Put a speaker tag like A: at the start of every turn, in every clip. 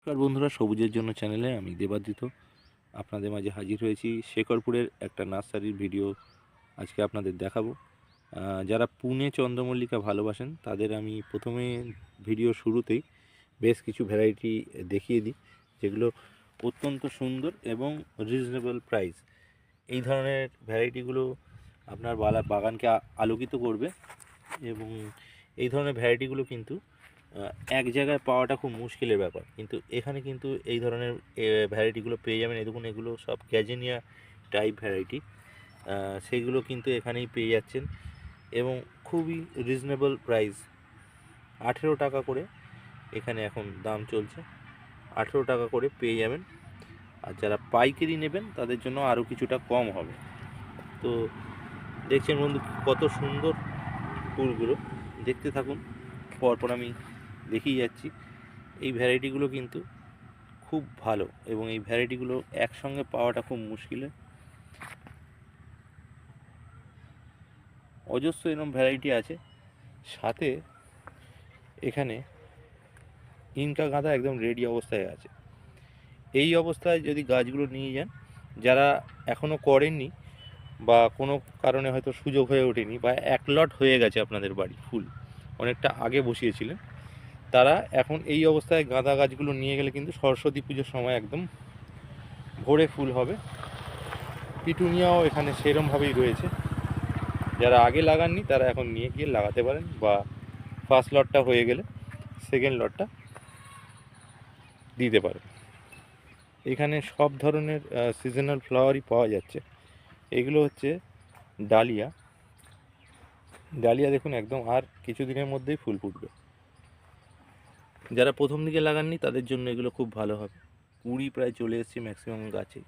A: নমস্কার বন্ধুরা, সবুজের জন্য চ্যানেলে আমি দেবাদিত আপনাদের মাঝে হাজির হয়েছি। শেখরপুরের একটা নার্সারির ভিডিও আজকে আপনাদের দেখাবো। যারা পুনে চন্দ্রমল্লিকা ভালোবাসেন তাদের আমি প্রথমে ভিডিও শুরুতেই বেশ কিছু ভ্যারাইটি দেখিয়ে দিই, যেগুলো অত্যন্ত সুন্দর এবং রিজনেবল প্রাইস। এই ধরনের ভ্যারাইটিগুলো আপনার বাগানকে আলোকিত করবে এবং এই ধরনের ভ্যারাইটিগুলো কিন্তু এক জায়গায় পাওয়াটা খুব মুশকিলের ব্যাপার, কিন্তু এখানে কিন্তু এই ধরনের ভ্যারাইটিগুলো পেয়ে যাবেন। দেখুন, এগুলো সব গ্যাজেনিয়া টাইপ ভ্যারাইটি, সেগুলো কিন্তু এখানেই পেয়ে যাচ্ছেন এবং খুবই রিজনেবল প্রাইস। 18 টাকা করে এখানে এখন দাম চলছে, 18 টাকা করে পেয়ে যাবেন। আর যারা পাইকারি নেবেন তাদের জন্য আরও কিছুটা কম হবে। তো দেখছেন বন্ধু কত সুন্দর ফুলগুলো, দেখতে থাকুন, পরপর আমি দেখিয়ে যাচ্ছি। এই ভ্যারাইটিগুলো কিন্তু খুব ভালো এবং এই ভ্যারাইটিগুলো একসঙ্গে পাওয়াটা খুব মুশকিলের। অজস্র এরকম ভ্যারাইটি আছে। সাথে এখানে ইনকা গাঁদা একদম রেডি অবস্থায় আছে। এই অবস্থায় যদি গাছগুলো নিয়ে যান, যারা এখনও করেননি বা কোনো কারণে হয়তো সুযোগ হয়ে ওঠেনি বা এক লট হয়ে গেছে আপনাদের বাড়ি ফুল, অনেকটা আগে বসিয়েছিলেন, তারা এখন এই অবস্থায় গাঁদা গাছগুলো নিয়ে গেলে কিন্তু সরস্বতী পুজোর সময় একদম ভরে ফুল হবে। পিটুনিয়াও এখানে সেরমভাবেই রয়েছে। যারা আগে লাগাননি তারা এখন নিয়ে গিয়ে লাগাতে পারেন, বা ফার্স্ট লটটা হয়ে গেলে সেকেন্ড লটটা দিতে পারেন। এখানে সব ধরনের সিজনাল ফ্লাওয়ারই পাওয়া যাচ্ছে। এগুলো হচ্ছে ডালিয়া। ডালিয়া দেখুন একদম আর কিছুদিনের মধ্যেই ফুল ফুটবে। যারা প্রথম দিকে লাগাননি তাদের জন্য এগুলো খুব ভালো হবে। কুড়ি প্রায় চলে এসেছে ম্যাক্সিমাম গাছে।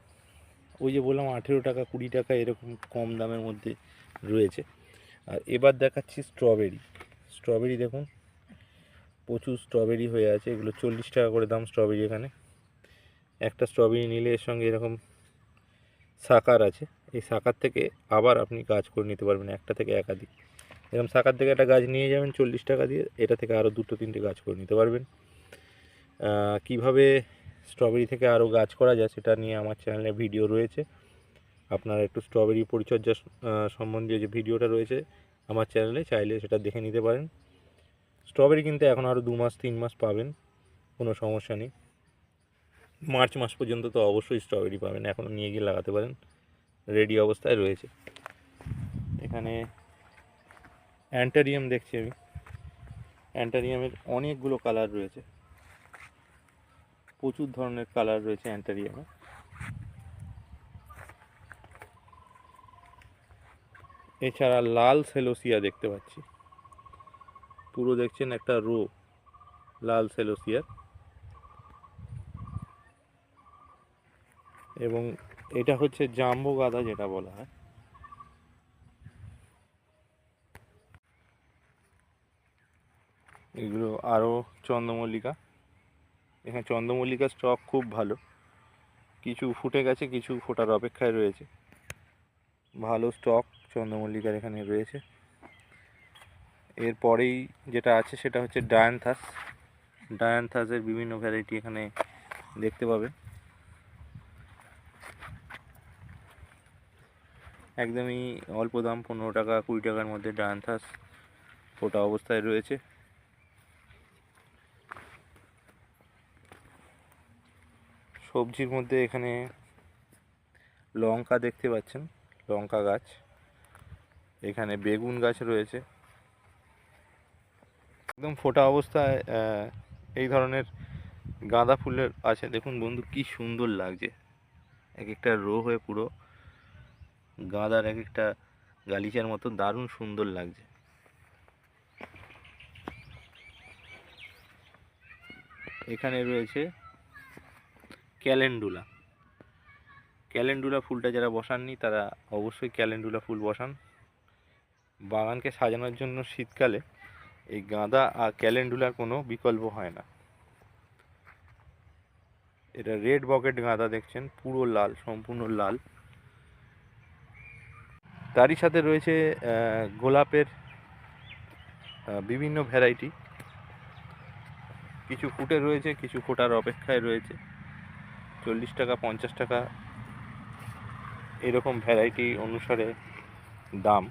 A: ওই যে বললাম 18 টাকা 20 টাকা এরকম কম দামের মধ্যে রয়েছে। আর এবার দেখাচ্ছি স্ট্রবেরি। স্ট্রবেরি দেখুন, প্রচুর স্ট্রবেরি হয়ে আছে। এগুলো 40 টাকা করে দাম স্ট্রবেরি। এখানে একটা স্ট্রবেরি নিলে এর সঙ্গে এরকম সাকার আছে, এই সাকার থেকে আবার আপনি গাছ করে নিতে পারবেন, একটা থেকে একাধিক। এরকম সাকার থেকে একটা গাছ নিয়ে যাবেন 40 টাকা দিয়ে, এটা থেকে আরও 2-3টে গাছ করে নিতে পারবেন। কিভাবে স্ট্রবেরি থেকে আরও গাছ করা যায় সেটা নিয়ে আমার চ্যানেলে ভিডিও রয়েছে। আপনারা একটু স্ট্রবেরি পরিচর্যা সম্বন্ধীয় যে ভিডিওটা রয়েছে আমার চ্যানেলে, চাইলে সেটা দেখে নিতে পারেন। স্ট্রবেরি কিন্তু এখন আরও 2-3 মাস পাবেন, কোনো সমস্যা নেই। মার্চ মাস পর্যন্ত তো অবশ্যই স্ট্রবেরি পাবেন, এখনও নিয়ে গিয়ে লাগাতে পারেন, রেডি অবস্থায় রয়েছে। এখানে অ্যান্টারিয়াম দেখছি আমি। অ্যান্টারিয়ামের অনেকগুলো কালার রয়েছে, প্রচুর ধরনের কালার রয়েছে অ্যান্টারিয়ামে। এছাড়া লাল সেলোসিয়া দেখতে পাচ্ছি, পুরো দেখছেন একটা রো লাল সেলোসিয়ার। এবং এটা হচ্ছে জাম্বো গাঁদা যেটা বলা হয়। এগুলো আরও চন্দ্রমল্লিকা। এখানে চন্দ্রমল্লিকার স্টক খুব ভালো, কিছু ফুটে গেছে, কিছু ফোটার অপেক্ষায় রয়েছে। ভালো স্টক চন্দ্রমল্লিকার এখানে রয়েছে। এরপরেই যেটা আছে সেটা হচ্ছে ডায়ান্থাস। ডায়ান্থাসের বিভিন্ন ভ্যারাইটি এখানে দেখতে পাবেন। একদমই অল্প দাম, 15 টাকা 20 টাকার মধ্যে ডায়ান্থাস ফোটা অবস্থায় রয়েছে। সবজির মধ্যে এখানে লঙ্কা দেখতে পাচ্ছেন, লঙ্কা গাছ। এখানে বেগুন গাছ রয়েছে। একদম ফোটা অবস্থায় এই ধরনের গাঁদা ফুলের আছে। দেখুন বন্ধু কি সুন্দর লাগছে, এক একটা রো হয়ে পুরো গাঁদার এক একটা গালিচার মতো দারুণ সুন্দর লাগছে। এখানে রয়েছে ক্যালেন্ডুলা। ক্যালেন্ডুলা ফুলটা যারা বসাননি তারা অবশ্যই ক্যালেন্ডুলা ফুল বসান। বাগানকে সাজানোর জন্য শীতকালে এই গাঁদা আর ক্যালেন্ডুলার কোনো বিকল্প হয় না। এটা রেড বকেট গাঁদা দেখছেন, পুরো লাল, সম্পূর্ণ লাল। তারই সাথে রয়েছে গোলাপের বিভিন্ন ভ্যারাইটি। কিছু ফুটে রয়েছে, কিছু ফোটার অপেক্ষায় রয়েছে। 40 টাকা, 50 টাকা এরকম ভ্যারাইটি অনুসারে দাম।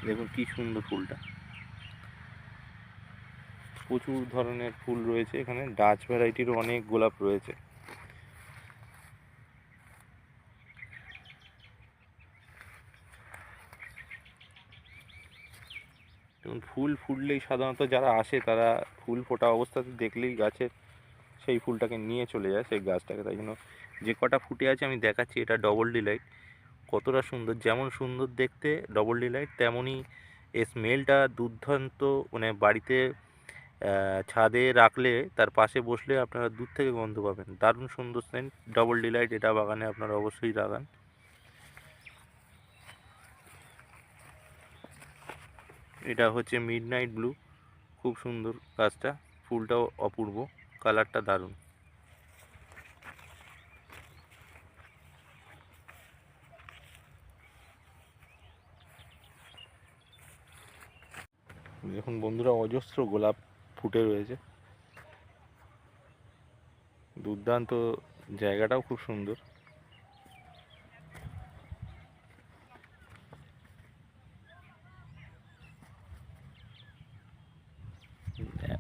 A: দেখুন কি সুন্দর ফুলটা, প্রচুর ধরনের ফুল রয়েছে এখানে। ডাচ ভ্যারাইটিরও অনেক গোলাপ রয়েছে। এবং ফুল ফুটলেই সাধারণত যারা আসে তারা ফুল ফোটা অবস্থাতে দেখলেই গাছের সেই ফুলটাকে নিয়ে চলে যায় সেই গাছটাকে। তাই জন্য যে কটা ফুটে আছে আমি দেখাচ্ছি। এটা ডবল ডিলাইট, কতটা সুন্দর, যেমন সুন্দর দেখতে ডবল ডিলাইট তেমনই এর স্মেলটা দুর্দান্ত। মানে বাড়িতে ছাদে রাখলে তার পাশে বসলে আপনারা দূর থেকে গন্ধ পাবেন, দারুণ সুন্দর সেন্ট ডবল ডিলাইট। এটা বাগানে আপনারা অবশ্যই লাগান। এটা হচ্ছে মিডনাইট ব্লু, খুব সুন্দর গাছটা, ফুলটাও অপূর্ব, কালারটা দারুণ। দেখুন বন্ধুরা, অজস্র গোলাপ ফুটে রয়েছে, দুর্দান্ত, জায়গাটাও খুব সুন্দর।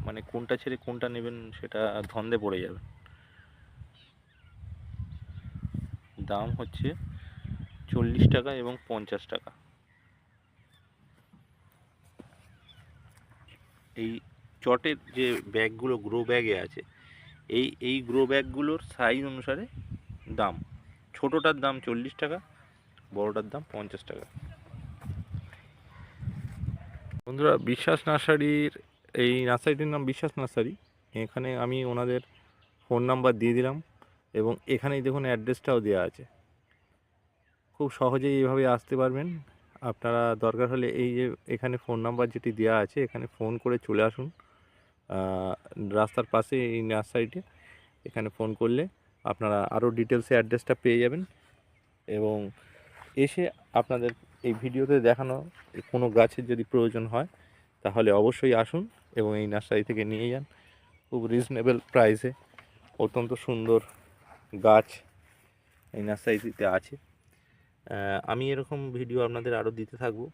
A: মানে কোনটা ছেড়ে কোনটা নেবেন সেটা ধন্দে পড়ে যাবে। দাম হচ্ছে 40 টাকা এবং 50 টাকা। এই চটের যে ব্যাগগুলো গ্রো ব্যাগে আছে, এই গ্রো ব্যাগগুলোর সাইজ অনুসারে দাম। ছোটোটার দাম 40 টাকা, বড়টার দাম 50 টাকা। বন্ধুরা, বিশ্বাস নার্সারির, এই নার্সারিটির নাম বিশ্বাস নার্সারি। এখানে আমি ওনাদের ফোন নাম্বার দিয়ে দিলাম এবং এখানেই দেখুন অ্যাড্রেসটাও দেওয়া আছে। খুব সহজেই এইভাবে আসতে পারবেন আপনারা। দরকার হলে এই যে এখানে ফোন নাম্বার যেটি দেওয়া আছে, এখানে ফোন করে চলে আসুন। রাস্তার পাশে এই নার্সারিটি, এখানে ফোন করলে আপনারা আরও ডিটেলসে অ্যাড্রেসটা পেয়ে যাবেন। এবং এসে আপনাদের এই ভিডিওতে দেখানো কোনো গাছের যদি প্রয়োজন হয় তাহলে অবশ্যই আসুন এবং এই নার্সারি থেকে নিয়ে যান। খুব রিজনেবল প্রাইসে অত্যন্ত সুন্দর গাছ এই নার্সারিতে আছে। আমি এরকম ভিডিও আপনাদের আরও দিতে থাকবো।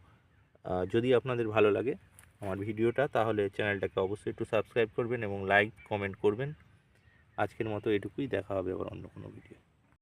A: যদি আপনাদের ভালো লাগে আমার ভিডিওটা, তাহলে চ্যানেলটাকে অবশ্যই একটু সাবস্ক্রাইব করবেন এবং লাইক কমেন্ট করবেন। আজকের মতো এটুকুই, দেখা হবে আবার অন্য কোনো ভিডিও।